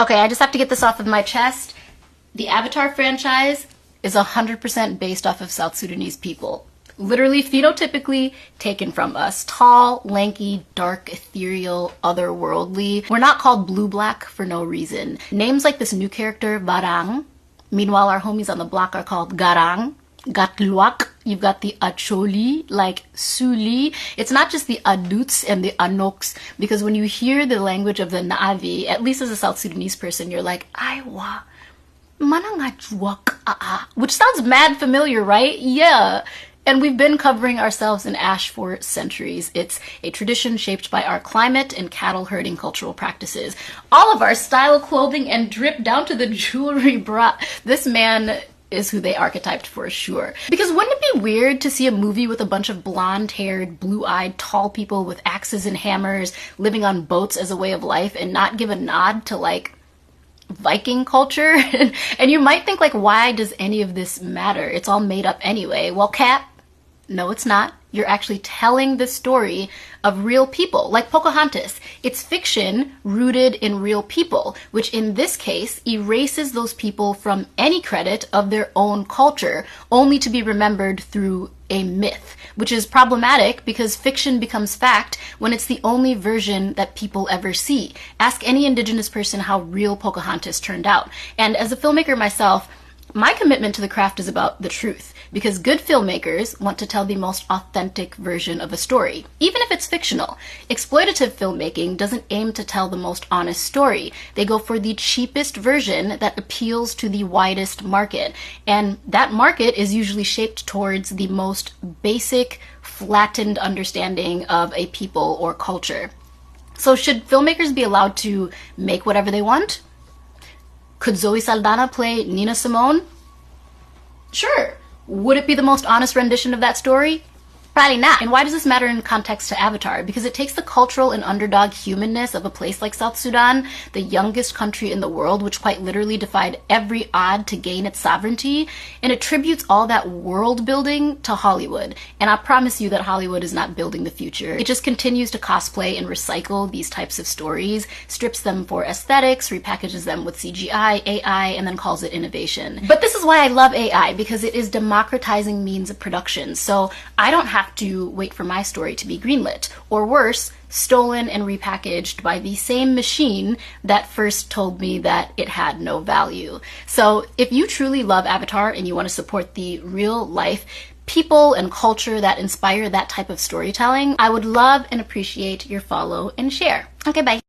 Okay, I just have to get this off of my chest. The Avatar franchise is 100% based off of South Sudanese people. Literally, phenotypically taken from us. Tall, lanky, dark, ethereal, otherworldly. We're not called blue-black for no reason. Names like this new character, Barang. Meanwhile, our homies on the block are called Garang. Gatluak. You've got the Acholi, like Suli. It's not just the Aduts and the Anoks, because when you hear the language of the Na'avi, at least as a South Sudanese person, you're like, Aiwa, manangajwak which sounds mad familiar, right? Yeah. And we've been covering ourselves in ash for centuries. It's a tradition shaped by our climate and cattle herding cultural practices. All of our style clothing and drip down to the jewelry brought. This man is who they archetyped for sure. Because wouldn't it be weird to see a movie with a bunch of blonde-haired, blue-eyed, tall people with axes and hammers living on boats as a way of life and not give a nod to, like, Viking culture? And you might think, like, why does any of this matter? It's all made up anyway. Well, Cap, no, it's not. You're actually telling the story of real people, like Pocahontas. It's fiction rooted in real people, which in this case erases those people from any credit of their own culture, only to be remembered through a myth, which is problematic because fiction becomes fact when it's the only version that people ever see. Ask any Indigenous person how real Pocahontas turned out. And as a filmmaker myself, my commitment to the craft is about the truth, because good filmmakers want to tell the most authentic version of a story, even if it's fictional. Exploitative filmmaking doesn't aim to tell the most honest story. They go for the cheapest version that appeals to the widest market. And that market is usually shaped towards the most basic, flattened understanding of a people or culture. So should filmmakers be allowed to make whatever they want? Could Zoe Saldana play Nina Simone? Sure. Would it be the most honest rendition of that story? Probably not. And why does this matter in context to Avatar? Because it takes the cultural and underdog humanness of a place like South Sudan, the youngest country in the world, which quite literally defied every odd to gain its sovereignty, and attributes all that world building to Hollywood. And I promise you that Hollywood is not building the future. It just continues to cosplay and recycle these types of stories, strips them for aesthetics, repackages them with CGI, AI, and then calls it innovation. But this is why I love AI, because it is democratizing means of production. So I don't have to wait for my story to be greenlit, or worse, stolen and repackaged by the same machine that first told me that it had no value. So if you truly love Avatar and you want to support the real life people and culture that inspire that type of storytelling, I would love and appreciate your follow and share. Okay, bye.